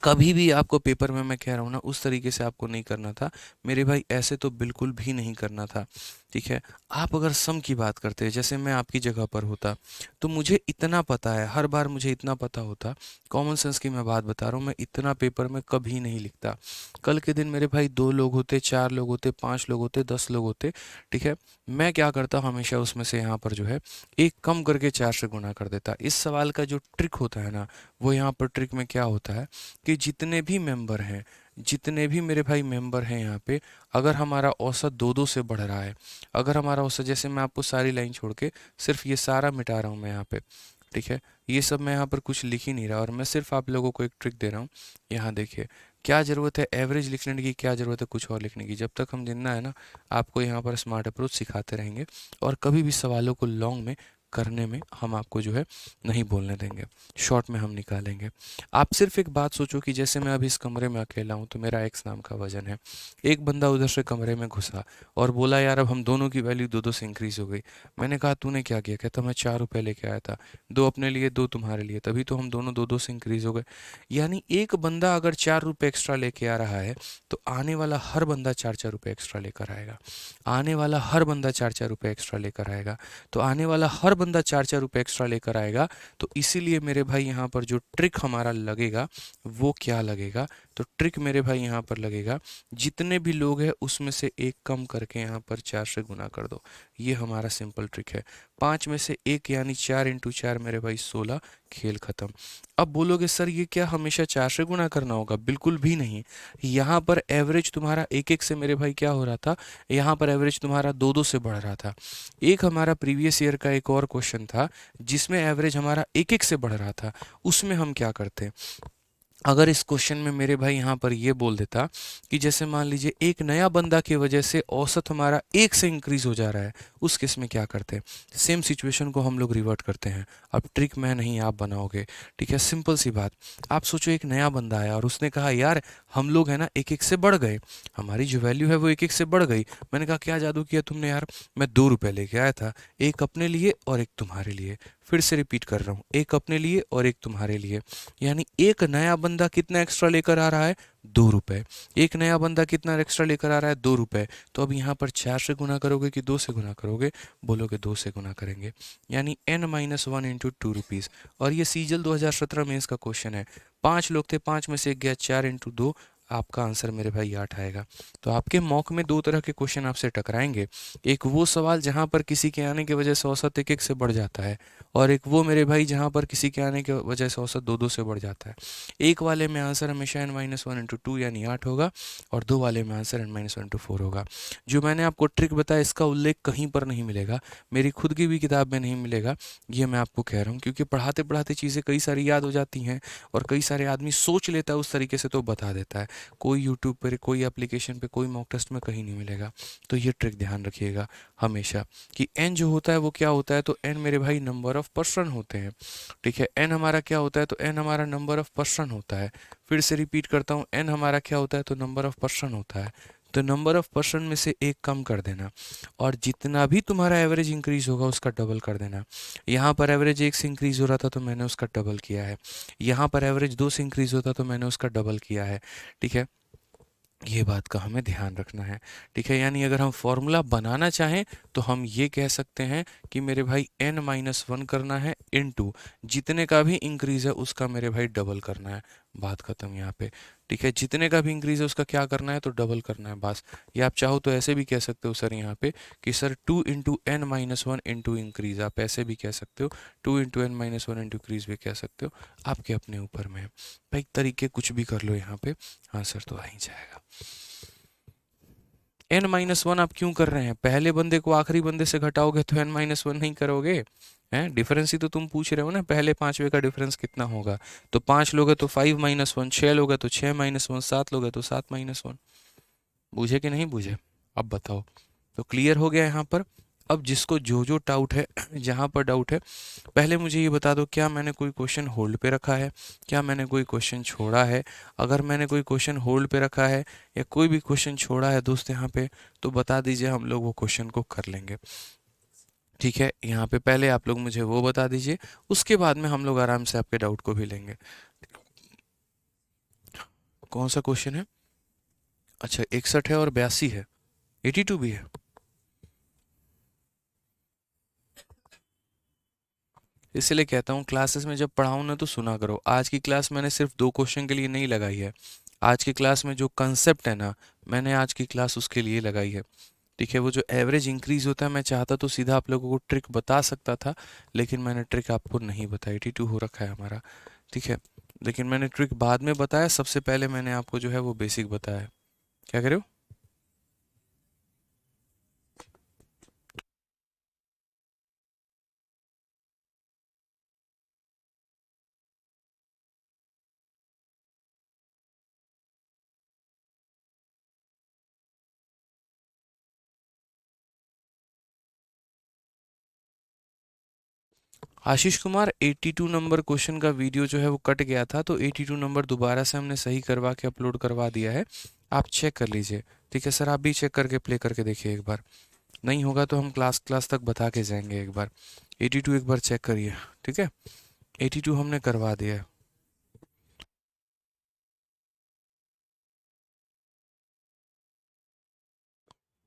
A: कभी भी आपको पेपर में, मैं कह रहा हूँ ना, उस तरीके से आपको नहीं करना था मेरे भाई, ऐसे तो बिल्कुल भी नहीं करना था। ठीक है, आप अगर सम की बात करते हैं, जैसे मैं आपकी जगह पर होता तो मुझे इतना पता है, हर बार मुझे इतना पता होता, कॉमन सेंस की मैं बात बता रहा हूँ, मैं इतना पेपर में कभी नहीं लिखता। कल के दिन मेरे भाई 2 लोग होते, 4 लोग होते, 5 लोग होते, 10 लोग होते। ठीक है, मैं क्या करता हमेशा उसमें से यहाँ पर जो है एक कम करके 4 से गुना कर देता। इस सवाल का जो ट्रिक होता है ना, वो यहाँ पर ट्रिक में क्या होता है कि जितने भी मेंबर हैं, जितने भी मेरे भाई मेंबर हैं यहाँ पे, अगर हमारा औसत 2-2 से बढ़ रहा है, अगर हमारा औसत, जैसे मैं आपको सारी लाइन छोड़ के सिर्फ ये सारा मिटा रहा हूँ मैं यहाँ पे। ठीक है, ये सब मैं यहाँ पर कुछ लिख ही नहीं रहा, और मैं सिर्फ आप लोगों को एक ट्रिक दे रहा हूँ। यहाँ देखिए, क्या ज़रूरत है एवरेज लिखने की, क्या ज़रूरत है कुछ और लिखने की। जब तक हम जिंदा है ना, आपको यहाँ पर स्मार्ट अप्रोच सिखाते रहेंगे, और कभी भी सवालों को लॉन्ग में करने में हम आपको जो है नहीं बोलने देंगे, शॉर्ट में हम निकालेंगे। आप सिर्फ एक बात सोचो कि जैसे मैं अभी इस कमरे में अकेला हूँ तो मेरा x नाम का वजन है, एक बंदा उधर से कमरे में घुसा और बोला यार अब हम दोनों की वैल्यू 2-2 से इंक्रीज हो गई। मैंने कहा तूने क्या किया, कहता मैं 4 रुपये लेके आया था, 2 अपने लिए 2 तुम्हारे लिए, तभी तो हम दोनों 2-2 से इंक्रीज हो गए। यानी एक बंदा अगर 4 रुपये एक्स्ट्रा लेके आ रहा है तो आने वाला हर बंदा 4-4 रुपये एक्स्ट्रा लेकर आएगा, आने वाला हर बंदा 4-4 रुपये एक्स्ट्रा लेकर आएगा, तो आने वाला हर बंदा 4-4 रुपये एक्स्ट्रा लेकर आएगा। तो इसीलिए मेरे भाई यहाँ पर जो ट्रिक हमारा लगेगा वो क्या लगेगा, तो ट्रिक मेरे भाई यहाँ पर लगेगा, जितने भी लोग हैं उसमें से एक कम करके यहाँ पर 4 से गुना कर दो। ये हमारा सिंपल ट्रिक है। 5 में से एक यानी 4 × 4 मेरे भाई 16, खेल खत्म। अब बोलोगे सर ये क्या हमेशा 4 से गुना करना होगा? बिल्कुल भी नहीं। यहाँ पर एवरेज तुम्हारा एक एक से मेरे भाई क्या हो रहा था, यहाँ पर एवरेज तुम्हारा दो दो से बढ़ रहा था। एक हमारा प्रीवियस ईयर का एक और क्वेश्चन था जिसमें एवरेज हमारा एक एक से बढ़ रहा था, उसमें हम क्या करते? अगर इस क्वेश्चन में मेरे भाई यहाँ पर ये बोल देता कि जैसे मान लीजिए एक नया बंदा की वजह से औसत हमारा एक से इंक्रीज हो जा रहा है, उस केस में क्या करते हैं? सेम सिचुएशन को हम लोग रिवर्ट करते हैं। अब ट्रिक मैं नहीं, आप बनाओगे। ठीक है, सिंपल सी बात। आप सोचो एक नया बंदा आया और उसने कहा यार हम लोग है ना एक एक से बढ़ गए, हमारी जो वैल्यू है वो एक एक से बढ़ गई। मैंने कहा क्या जादू किया तुमने यार? मैं 2 रुपये लेके आया था, एक अपने लिए और एक तुम्हारे लिए। फिर से रिपीट कर रहा हूँ, एक अपने लिए और एक तुम्हारे लिए। यानी एक नया बंदा कितना एक्स्ट्रा लेकर आ रहा है? 2 रुपये। एक नया बंदा कितना एक्स्ट्रा लेकर आ रहा है? 2 रुपये। तो अब यहाँ पर 4 से गुना करोगे कि 2 से गुना करोगे? बोलोगे 2 से गुना करेंगे, यानी n-1 इंटू 2 रुपीज़। और ये सीजल 2017 में इसका क्वेश्चन है। 5 लोग थे, 5 में से एक गया, 4 इंटू 2, आपका आंसर मेरे भाई 8 आएगा। तो आपके मॉक में 2 तरह के क्वेश्चन आपसे टकराएंगे। एक वो सवाल जहाँ पर किसी के आने की वजह से औसत एक एक से बढ़ जाता है, और एक वो मेरे भाई जहाँ पर किसी के आने की वजह से औसत 2 2 से बढ़ जाता है। एक वाले में आंसर हमेशा n-1 इंटू 2 यानी 8 होगा, और 2 वाले में आंसर n-1 इंटू 4 होगा। जो मैंने आपको ट्रिक बताया इसका उल्लेख कहीं पर नहीं मिलेगा, मेरी खुद की भी किताब में नहीं मिलेगा। ये मैं आपको कह रहा हूँ क्योंकि पढ़ाते पढ़ाते चीज़ें कई सारी याद हो जाती हैं, और कई सारे आदमी सोच लेता है उस तरीके से तो बता देता है। कोई यूट्यूब पर, कोई एप्लीकेशन पे, कोई मॉक टेस्ट में कहीं नहीं मिलेगा। तो ये ट्रिक ध्यान रखिएगा हमेशा कि n जो होता है वो क्या होता है? तो n मेरे भाई नंबर ऑफ पर्सन होते हैं। ठीक है, n हमारा क्या होता है? तो n हमारा नंबर ऑफ पर्सन होता है। फिर से रिपीट करता हूँ, n हमारा क्या होता है? तो नंबर ऑफ पर्सन होता है। तो नंबर ऑफ पर्सन में से एक कम कर देना, और जितना भी तुम्हारा एवरेज इंक्रीज होगा उसका डबल कर देना। यहाँ पर एवरेज 1 से इंक्रीज हो रहा था तो मैंने उसका डबल किया है। यहाँ पर एवरेज 2 से इंक्रीज होता तो मैंने उसका डबल किया है। ठीक है, ये बात का हमें ध्यान रखना है। ठीक है, यानी अगर हम फॉर्मूला बनाना चाहें तो हम ये कह सकते हैं कि मेरे भाई n-1 करना है इनटू जितने का भी इंक्रीज है उसका मेरे भाई डबल करना है। बात खत्म यहाँ पे। ठीक है, जितने का भी इंक्रीज है उसका क्या करना है? तो डबल करना है बस। या आप चाहो तो ऐसे भी कह सकते हो सर यहाँ पे कि sir 2 into n-1 into increase, आप ऐसे भी कह सकते हो। 2 इंटू n-1 इंटू इंक्रीज भी कह सकते हो, आपके अपने ऊपर में है भाई। तरीके कुछ भी कर लो यहाँ पे, आंसर तो आ ही जाएगा। n-1 आप क्यों कर रहे हैं? पहले बंदे को आखिरी बंदे से घटाओगे तो n-1 नहीं करोगे हैं? डिफरेंस ही तो तुम पूछ रहे हो ना, पहले पांचवे का डिफरेंस कितना होगा? तो 5 लोगे तो 5-1, 6 लोगे तो 6-1, 7 लोगे तो 7-1। बूझे कि नहीं बूझे? अब बताओ। तो क्लियर हो गया यहाँ पर। अब जिसको जो जो डाउट है जहाँ पर डाउट है, पहले मुझे ये बता दो, क्या मैंने कोई क्वेश्चन होल्ड पे रखा है? क्या मैंने कोई क्वेश्चन छोड़ा है? अगर मैंने कोई क्वेश्चन होल्ड पे रखा है या कोई भी क्वेश्चन छोड़ा है दोस्त यहाँ पे, तो बता दीजिए, हम लोग वो क्वेश्चन को कर लेंगे। ठीक है, यहाँ पे पहले आप लोग मुझे वो बता दीजिए, उसके बाद में हम लोग आराम से आपके डाउट को भी लेंगे। कौन सा क्वेश्चन है? अच्छा, 61 है और 82 है, 82 भी है। इसलिए कहता हूँ क्लासेस में जब पढ़ाऊँ ना तो सुना करो। आज की क्लास मैंने सिर्फ 2 क्वेश्चन के लिए नहीं लगाई है। आज की क्लास में जो कंसेप्ट है ना, मैंने आज की क्लास उसके लिए लगाई है। ठीक है, वो जो एवरेज इंक्रीज होता है, मैं चाहता तो सीधा आप लोगों को ट्रिक बता सकता था, लेकिन मैंने ट्रिक आपको नहीं बताई। 82 हो रखा है हमारा। ठीक है, लेकिन मैंने ट्रिक बाद में बताया, सबसे पहले मैंने आपको जो है वो बेसिक बताया। क्या कह रहे हो? आशीष कुमार, 82 नंबर क्वेश्चन का वीडियो जो है वो कट गया था, तो 82 नंबर दोबारा से हमने सही करवा के अपलोड करवा दिया है, आप चेक कर लीजिए। ठीक है सर, आप भी चेक करके प्ले करके देखिए एक बार। नहीं होगा तो हम क्लास तक बता के जाएंगे एक बार। 82 एक बार चेक करिए। ठीक है, 82 हमने करवा दिया है।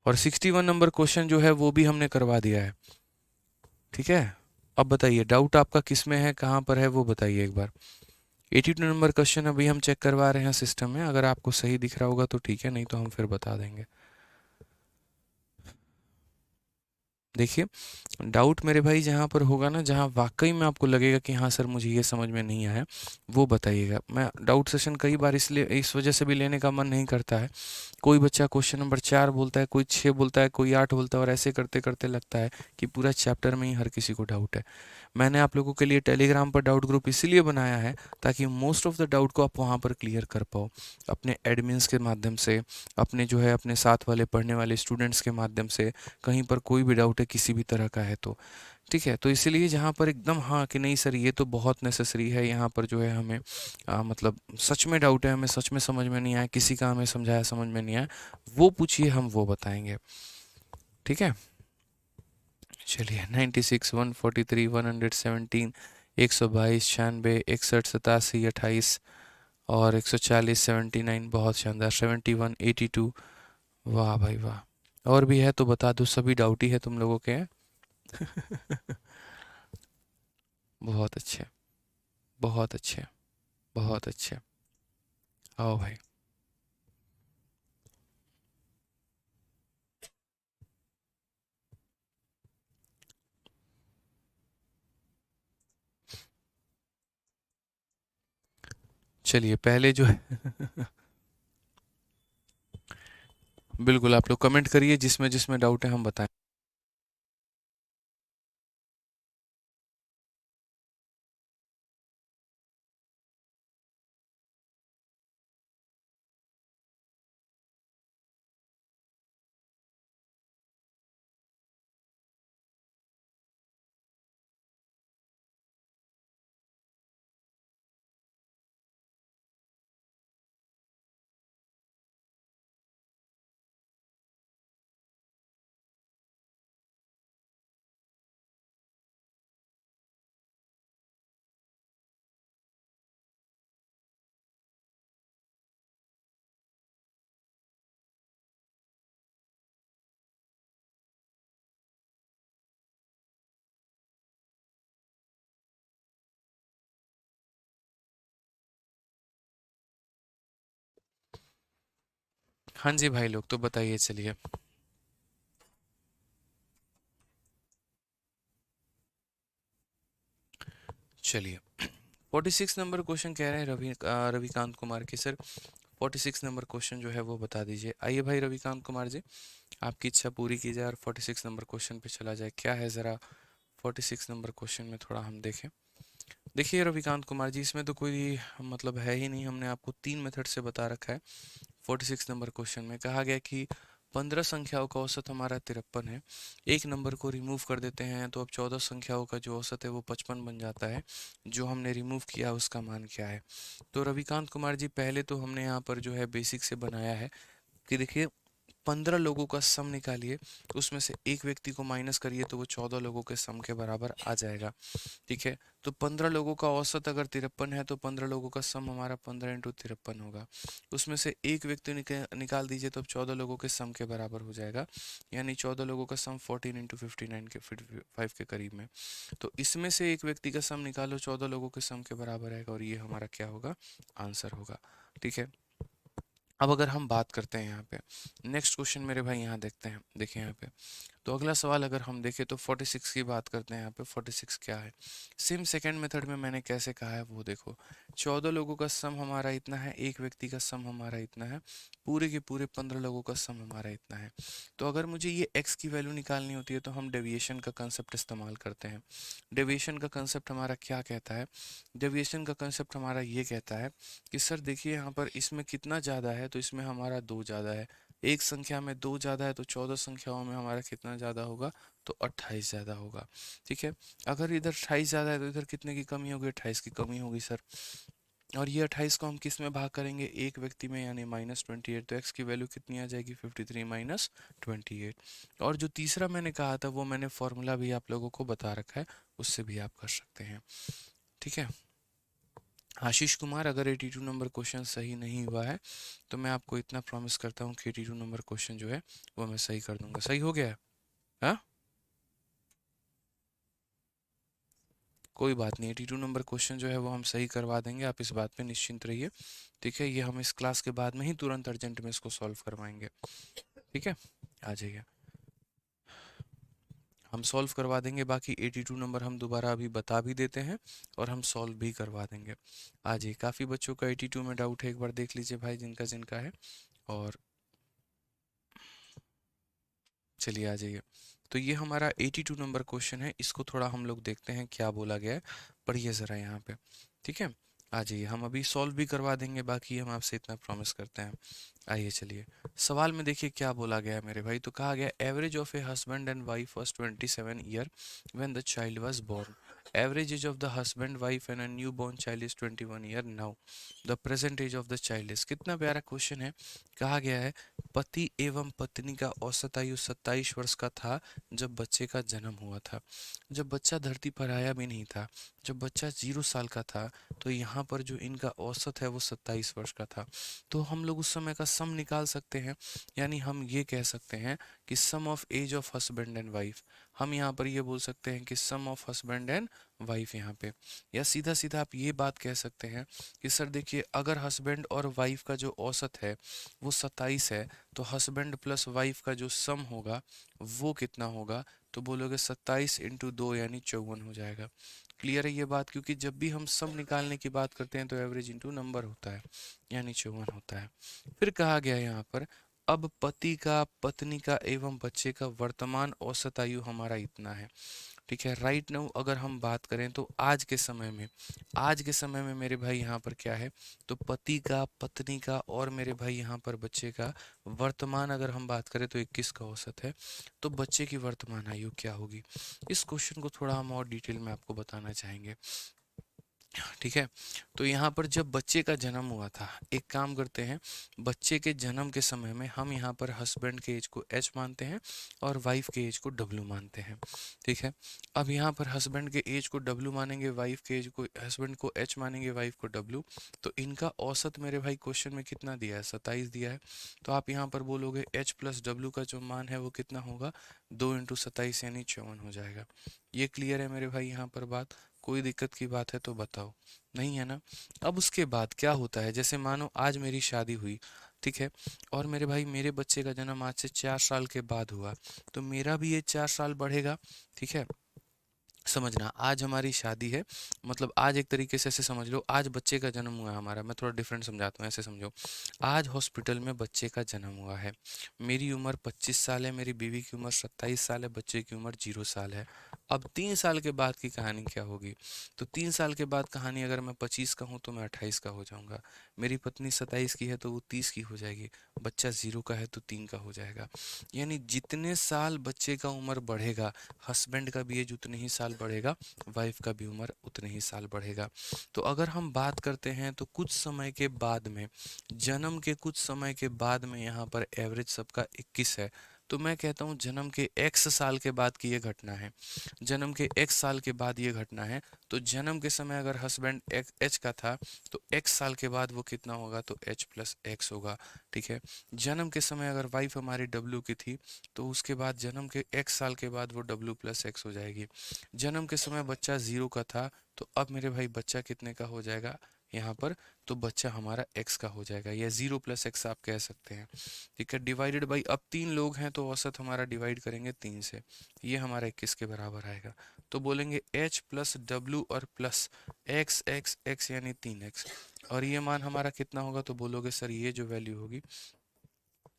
A: और 61 नंबर क्वेश्चन जो है वो भी हमने करवा दिया है। ठीक है, अब बताइए डाउट आपका किस में है, कहाँ पर है, वो बताइए एक बार। 82 नंबर क्वेश्चन अभी हम चेक करवा रहे हैं सिस्टम में, अगर आपको सही दिख रहा होगा तो ठीक है, नहीं तो हम फिर बता देंगे। देखिए, डाउट मेरे भाई जहाँ पर होगा ना, जहाँ वाकई में आपको लगेगा कि हाँ सर मुझे ये समझ में नहीं आया, वो बताइएगा। मैं डाउट सेशन कई बार इसलिए इस वजह से भी लेने का मन नहीं करता है। कोई बच्चा क्वेश्चन नंबर 4 बोलता है, कोई 6 बोलता है, कोई 8 बोलता है, और ऐसे करते करते लगता है कि पूरा चैप्टर में ही हर किसी को डाउट है। मैंने आप लोगों के लिए टेलीग्राम पर डाउट ग्रुप इसीलिए बनाया है ताकि मोस्ट ऑफ द डाउट को आप वहाँ पर क्लियर कर पाओ, अपने एडमिन्स के माध्यम से, अपने जो है अपने साथ वाले पढ़ने वाले स्टूडेंट्स के माध्यम से। कहीं पर कोई भी डाउट है किसी भी तरह का है तो ठीक है। तो इसीलिए जहाँ पर एकदम हाँ कि नहीं सर ये तो बहुत नेसेसरी है, यहाँ पर जो है हमें मतलब सच में डाउट है, हमें सच में समझ में नहीं आया, किसी का हमें समझाया समझ में नहीं आया, वो पूछिए, हम वो बताएंगे। ठीक है, चलिए 96, 143, 117, 122, 96, 61, 87, 28 और 140, 79, बहुत शानदार, 71, 82। वाह भाई वाह। और भी है तो बता दो, सभी डाउट ही है तुम लोगों के हैं। बहुत अच्छे, बहुत अच्छे, बहुत अच्छे। आओ भाई। चलिए पहले जो है बिल्कुल आप लोग कमेंट करिए, जिसमें जिसमें डाउट है हम बताएं। हाँ जी भाई लोग, तो बताइए चलिए। चलिए 46 नंबर क्वेश्चन कह रहे हैं रविकांत कुमार की सर, 46 नंबर क्वेश्चन जो है वो बता दीजिए। आइए भाई रविकांत कुमार जी, आपकी इच्छा पूरी की जाए और 46 नंबर क्वेश्चन पे चला जाए। क्या है ज़रा 46 नंबर क्वेश्चन में थोड़ा हम देखें। देखिए रविकांत कुमार जी, इसमें तो कोई मतलब है ही नहीं, हमने आपको 3 मेथड से बता रखा है। 46 नंबर क्वेश्चन में कहा गया कि 15 संख्याओं का औसत हमारा 53 है, एक नंबर को रिमूव कर देते हैं तो अब 14 संख्याओं का जो औसत है वो 55 बन जाता है, जो हमने रिमूव किया उसका मान क्या है। तो रविकांत कुमार जी, पहले तो हमने यहाँ पर जो है बेसिक से बनाया है कि देखिए 15 लोगों का सम निकालिए, उसमें से एक व्यक्ति को माइनस करिए तो वो 14 लोगों के सम के बराबर आ जाएगा। ठीक है, तो 15 लोगों का औसत अगर 53 है तो 15 लोगों का सम हमारा 15 इंटू 53 होगा। उसमें से एक व्यक्ति निकाल दीजिए तो अब 14 लोगों के सम के बराबर हो जाएगा, यानी 14 लोगों का सम 14 इंटू 59 के 5 के करीब में। तो इसमें से एक व्यक्ति का सम निकालो, 14 लोगों के सम के बराबर आएगा, और ये हमारा क्या होगा, आंसर होगा। ठीक है, अब अगर हम बात करते हैं यहाँ पे नेक्स्ट क्वेश्चन मेरे भाई, यहाँ देखते हैं, देखिए यहाँ पे। तो अगला सवाल अगर हम देखें तो 46 की बात करते हैं। यहाँ पे 46 क्या है, सेम सेकंड मेथड में मैंने कैसे कहा है वो देखो। 14 लोगों का सम हमारा इतना है, एक व्यक्ति का सम हमारा इतना है, पूरे के पूरे 15 लोगों का सम हमारा इतना है। तो अगर मुझे ये x की वैल्यू निकालनी होती है तो हम डेविएशन का कंसेप्ट इस्तेमाल करते हैं। डेविएशन का कंसेप्ट हमारा क्या कहता है, डेविएशन का कंसेप्ट हमारा ये कहता है कि सर देखिए यहाँ पर इसमें कितना ज़्यादा है, तो इसमें हमारा 2 ज़्यादा है। एक संख्या में 2 ज़्यादा है तो 14 संख्याओं में हमारा कितना ज़्यादा होगा, तो 28 ज़्यादा होगा। ठीक है, अगर इधर 28 ज़्यादा है तो इधर कितने की कमी होगी, 28 की कमी होगी सर। और ये 28 को हम किस में भाग करेंगे, एक व्यक्ति में, यानी -28। तो x की वैल्यू कितनी आ जाएगी, 53 माइनस 28। और जो तीसरा मैंने कहा था वो मैंने फॉर्मूला भी आप लोगों को बता रखा है, उससे भी आप कर सकते हैं। ठीक है आशीष कुमार, अगर 82 नंबर क्वेश्चन सही नहीं हुआ है तो मैं आपको इतना प्रॉमिस करता हूँ कि 82 नंबर क्वेश्चन जो है वो मैं सही कर दूंगा। सही हो गया है? हाँ, कोई बात नहीं, 82 नंबर क्वेश्चन जो है वो हम सही करवा देंगे, आप इस बात पे निश्चिंत रहिए। ठीक है, ये हम इस क्लास के बाद में ही तुरंत अर्जेंट में इसको सॉल्व करवाएंगे। ठीक है, आ जाइए। हम सॉल्व करवा देंगे, बाकी 82 नंबर हम दोबारा अभी बता भी देते हैं और हम सॉल्व भी करवा देंगे। आज ही काफ़ी बच्चों का 82 में डाउट है, एक बार देख लीजिए भाई जिनका जिनका है। और चलिए आ जाइए। तो ये हमारा 82 नंबर क्वेश्चन है, इसको थोड़ा हम लोग देखते हैं क्या बोला गया है, पढ़िए ज़रा यहाँ पे। ठीक है, आ जाइए, हम अभी सॉल्व भी करवा देंगे, बाकी हम आपसे इतना प्रॉमिस करते हैं। आइए चलिए, सवाल में देखिए क्या बोला गया है मेरे भाई। तो कहा गया average of a husband and wife was 27 year when the child was born. Average age of the husband wife and a new born child is 21 year now. The present age of the child is. कितना प्यारा question है। कहा गया है पति एवं पत्नी का औसत आयु 27 वर्ष का था जब बच्चे का जन्म हुआ था। जब बच्चा धरती पर आया भी नहीं था, जब बच्चा 0 साल का था, तो यहाँ पर जो इनका औसत है वो 27 वर्ष का था। तो हम लोग उस समय का सम निकाल सकते हैं, यानी हम ये कह सकते हैं कि sum of age of husband and wife. हम यहाँ पर ये बोल सकते हैं कि sum of husband and wife यहाँ पे। या सीधा सीधा आप ये बात कह सकते हैं कि सर देखिए, अगर हस्बैंड और वाइफ का जो औसत है वो 27 है, तो हस्बैंड प्लस वाइफ का जो सम होगा वो कितना होगा, तो बोलोगे 27 इंटू 2 यानी 54 हो जाएगा। क्लियर है ये बात, क्योंकि जब भी हम सम निकालने की बात करते हैं तो एवरेज इंटू नंबर होता है, यानी 54 होता है। फिर कहा गया यहाँ पर अब पति का, पत्नी का एवं बच्चे का वर्तमान औसत आयु हमारा इतना है। ठीक है, राइट नाउ अगर हम बात करें तो आज के समय में, आज के समय में मेरे भाई यहाँ पर क्या है, तो पति का, पत्नी का और मेरे भाई यहाँ पर बच्चे का वर्तमान अगर हम बात करें तो 21 का औसत है। तो बच्चे की वर्तमान आयु क्या होगी, इस क्वेश्चन को थोड़ा हम और डिटेल में आपको बताना चाहेंगे। ठीक है, तो यहाँ पर जब बच्चे का जन्म हुआ था, एक काम करते हैं, बच्चे के जन्म के समय में हम यहाँ पर हस्बैंड के एज को एच मानते हैं और वाइफ के एज को डब्ल्यू मानते हैं। ठीक है, अब यहाँ पर हस्बैंड के एज को डब्ल्यू मानेंगे, वाइफ के एज को, हस्बैंड को एच मानेंगे, वाइफ को डब्ल्यू। तो इनका औसत मेरे भाई क्वेश्चन में कितना दिया है, 27 दिया है। तो आप यहाँ पर बोलोगे एच प्लस डब्ल्यू का जो मान है वो कितना होगा, 2 इंटू 27 यानी 54 हो जाएगा। ये क्लियर है मेरे भाई यहाँ पर बात, कोई दिक्कत की बात है तो बताओ, नहीं है ना। अब उसके बाद क्या होता है, जैसे मानो आज मेरी शादी हुई, ठीक है, और मेरे भाई मेरे बच्चे का जन्म आज से 4 साल के बाद हुआ, तो मेरा भी ये 4 साल बढ़ेगा। ठीक है, समझना, आज हमारी शादी है, मतलब आज एक तरीके से ऐसे समझ लो, आज बच्चे का जन्म हुआ है हमारा। मैं थोड़ा डिफरेंट समझाता हूँ, ऐसे समझो, आज हॉस्पिटल में बच्चे का जन्म हुआ है, मेरी उम्र 25 साल है, मेरी बीवी की उम्र 27 साल है, बच्चे की उम्र 0 साल है। अब 3 साल के बाद की कहानी क्या होगी, तो 3 साल के बाद कहानी, अगर मैं 25 का हूँ तो मैं 28 का हो जाऊंगा, मेरी पत्नी 27 की है तो वो 30 की हो जाएगी, बच्चा 0 का है तो 3 का हो जाएगा। यानी जितने साल बच्चे का उम्र बढ़ेगा, हस्बैंड का भी एज उतने ही साल बढ़ेगा, वाइफ का भी उम्र उतने ही साल बढ़ेगा। तो अगर हम बात करते हैं तो कुछ समय के बाद में, जन्म के कुछ समय के बाद में यहाँ पर एवरेज सबका 21 है। तो मैं कहता हूँ जन्म के x साल के बाद की ये घटना है, जन्म के x साल के बाद ये घटना है। तो जन्म के समय अगर हस्बैंड h का था तो x साल के बाद वो कितना होगा, तो h प्लस x होगा। ठीक है, जन्म के समय अगर वाइफ हमारी w की थी तो उसके बाद जन्म के x साल के बाद वो w प्लस x हो जाएगी। जन्म के समय बच्चा 0 का था, तो अब मेरे भाई बच्चा कितने का हो जाएगा यहाँ पर, तो बच्चा हमारा x का हो जाएगा, या 0 प्लस x आप कह सकते हैं। ठीक है, डिवाइडेड बाई, अब 3 लोग हैं तो औसत हमारा डिवाइड करेंगे 3 से, ये हमारा 21 के बराबर आएगा। तो बोलेंगे h प्लस डब्ल्यू और प्लस x x x यानी 3x, और ये मान हमारा कितना होगा, तो बोलोगे सर ये जो वैल्यू होगी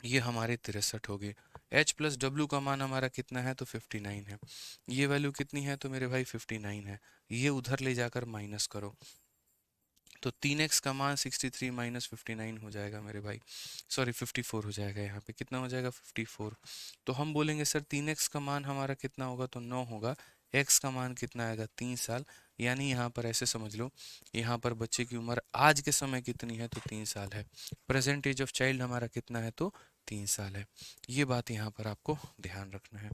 A: ये हमारे 63 होगी। h प्लस डब्ल्यू का मान हमारा कितना है, तो 59 है। ये वैल्यू कितनी है, तो मेरे भाई 59 है। ये उधर ले जाकर माइनस करो, तो 3x का मान 63 माइनस 59 हो जाएगा मेरे भाई, सॉरी 54 हो जाएगा, यहाँ पे कितना हो जाएगा, 54। तो हम बोलेंगे सर 3x का मान हमारा कितना होगा, तो 9 होगा, x का मान कितना आएगा, 3 साल। यानी यहाँ पर ऐसे समझ लो, यहाँ पर बच्चे की उम्र आज के समय कितनी है, तो 3 साल है। प्रेजेंट एज ऑफ चाइल्ड हमारा कितना है, तो 3 साल है। ये बात यहाँ पर आपको ध्यान रखना है।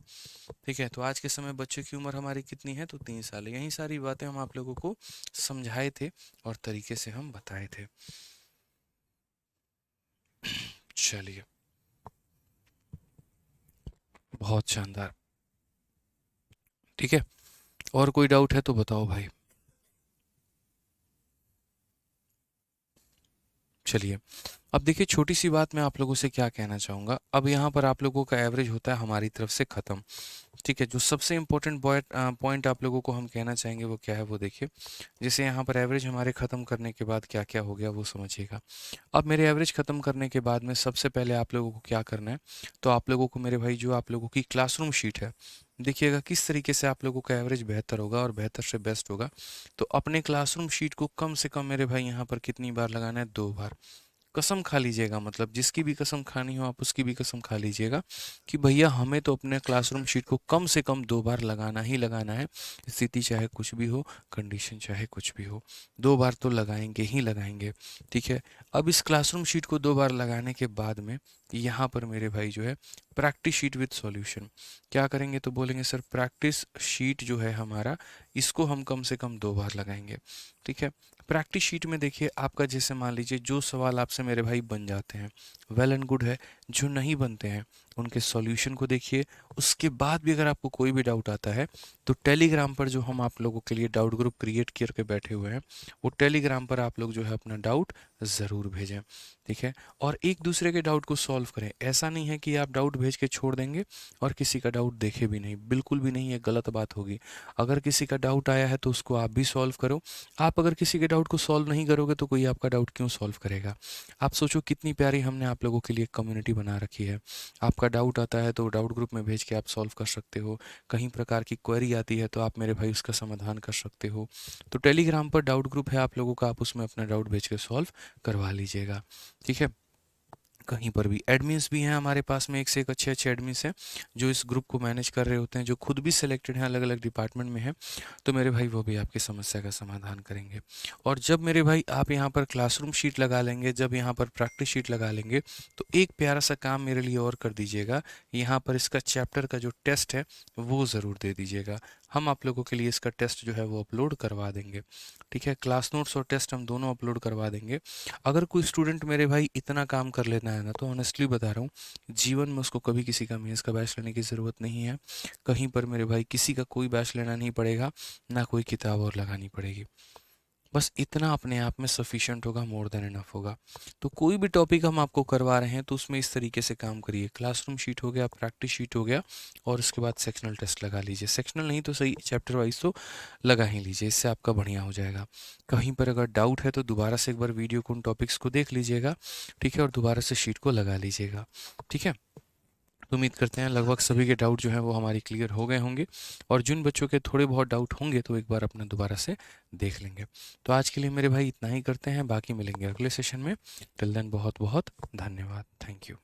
A: ठीक है, तो आज के समय बच्चे की उम्र हमारी कितनी है, तो 3 साल है। यही सारी बातें हम आप लोगों को समझाए थे और तरीके से हम बताए थे। चलिए, बहुत शानदार। ठीक है, और कोई डाउट है तो बताओ भाई। चलिए, अब देखिए छोटी सी बात मैं आप लोगों से क्या कहना चाहूँगा। अब यहाँ पर आप लोगों का एवरेज होता है हमारी तरफ से ख़त्म, ठीक है, जो सबसे इम्पोर्टेंट पॉइंट आप लोगों को हम कहना चाहेंगे वो क्या है वो देखिए। जैसे यहाँ पर एवरेज हमारे ख़त्म करने के बाद क्या क्या हो गया वो समझिएगा। अब मेरे एवरेज ख़त्म करने के बाद में सबसे पहले आप लोगों को क्या करना है, तो आप लोगों को मेरे भाई जो आप लोगों की क्लासरूम शीट है, देखिएगा किस तरीके से आप लोगों का एवरेज बेहतर होगा और बेहतर से बेस्ट होगा। तो अपने क्लासरूम शीट को कम से कम मेरे भाई यहाँ पर कितनी बार लगाना है, 2 बार। कसम खा लीजिएगा, मतलब जिसकी भी कसम खानी हो आप उसकी भी कसम खा लीजिएगा कि भैया हमें तो अपने क्लासरूम शीट को कम से कम 2 बार लगाना ही लगाना है। स्थिति चाहे कुछ भी हो, कंडीशन चाहे कुछ भी हो, 2 बार तो लगाएंगे ही लगाएंगे। ठीक है, अब इस क्लासरूम शीट को 2 बार लगाने के बाद में यहाँ पर मेरे भाई जो है प्रैक्टिस शीट विद सॉल्यूशन क्या करेंगे, तो बोलेंगे सर प्रैक्टिस शीट जो है हमारा, इसको हम कम से कम 2 बार लगाएंगे। ठीक है, प्रैक्टिस शीट में देखिए आपका जैसे मान लीजिए जो सवाल आपसे मेरे भाई बन जाते हैं वेल एंड गुड है, जो नहीं बनते हैं उनके सॉल्यूशन को देखिए। उसके बाद भी अगर आपको कोई भी डाउट आता है तो टेलीग्राम पर जो हम आप लोगों के लिए डाउट ग्रुप क्रिएट करके बैठे हुए हैं, वो टेलीग्राम पर आप लोग जो है अपना डाउट ज़रूर भेजें। ठीक है, और एक दूसरे के डाउट को सॉल्व करें। ऐसा नहीं है कि आप डाउट भेज के छोड़ देंगे और किसी का डाउट देखे भी नहीं, बिल्कुल भी नहीं, ये गलत बात होगी। अगर किसी का डाउट आया है तो उसको आप भी सॉल्व करो। आप अगर किसी के डाउट को सॉल्व नहीं करोगे तो कोई आपका डाउट क्यों सॉल्व करेगा। आप सोचो कितनी प्यारी हमने आप लोगों के लिए कम्युनिटी बना रखी है। आपका डाउट आता है तो डाउट ग्रुप में भेज के आप सॉल्व कर सकते हो। कहीं प्रकार की क्वेरी आती है तो आप मेरे भाई उसका समाधान कर सकते हो। तो टेलीग्राम पर डाउट ग्रुप है आप लोगों का, आप उसमें अपना डाउट भेज के सॉल्व करवा लीजिएगा। ठीक है, कहीं पर भी एडमिन्स भी हैं हमारे पास में, एक से एक अच्छे अच्छे एडमिन्स हैं जो इस ग्रुप को मैनेज कर रहे होते हैं, जो खुद भी सिलेक्टेड हैं, अलग अलग डिपार्टमेंट में हैं। तो मेरे भाई वो भी आपकी समस्या का समाधान करेंगे। और जब मेरे भाई आप यहाँ पर क्लासरूम शीट लगा लेंगे, जब यहाँ पर प्रैक्टिस शीट लगा लेंगे, तो एक प्यारा सा काम मेरे लिए और कर दीजिएगा। यहाँ पर इसका चैप्टर का जो टेस्ट है वो ज़रूर दे दीजिएगा। हम आप लोगों के लिए इसका टेस्ट जो है वो अपलोड करवा देंगे। ठीक है, क्लास नोट्स और टेस्ट हम दोनों अपलोड करवा देंगे। अगर कोई स्टूडेंट मेरे भाई इतना काम कर लेना है ना, तो ऑनेस्टली बता रहा हूँ, जीवन में उसको कभी किसी का मेंस का बैच लेने की ज़रूरत नहीं है। कहीं पर मेरे भाई किसी का कोई बैच लेना नहीं पड़ेगा, ना कोई किताब और लगानी पड़ेगी। बस इतना अपने आप में सफिशिएंट होगा, मोर देन इनफ होगा। तो कोई भी टॉपिक हम आपको करवा रहे हैं तो उसमें इस तरीके से काम करिए। क्लासरूम शीट हो गया, प्रैक्टिस शीट हो गया, और उसके बाद सेक्शनल टेस्ट लगा लीजिए। सेक्शनल नहीं तो सही चैप्टर वाइज तो लगा ही लीजिए, इससे आपका बढ़िया हो जाएगा। कहीं पर अगर डाउट है तो दोबारा से एक बार वीडियो को उन टॉपिक्स को देख लीजिएगा। ठीक है, और दोबारा से शीट को लगा लीजिएगा। ठीक है, तो उम्मीद करते हैं लगभग सभी के डाउट जो हैं वो हमारी क्लियर हो गए होंगे, और जिन बच्चों के थोड़े बहुत डाउट होंगे तो एक बार अपना दोबारा से देख लेंगे। तो आज के लिए मेरे भाई इतना ही करते हैं, बाकी मिलेंगे अगले सेशन में। टिल देन बहुत बहुत धन्यवाद, थैंक यू।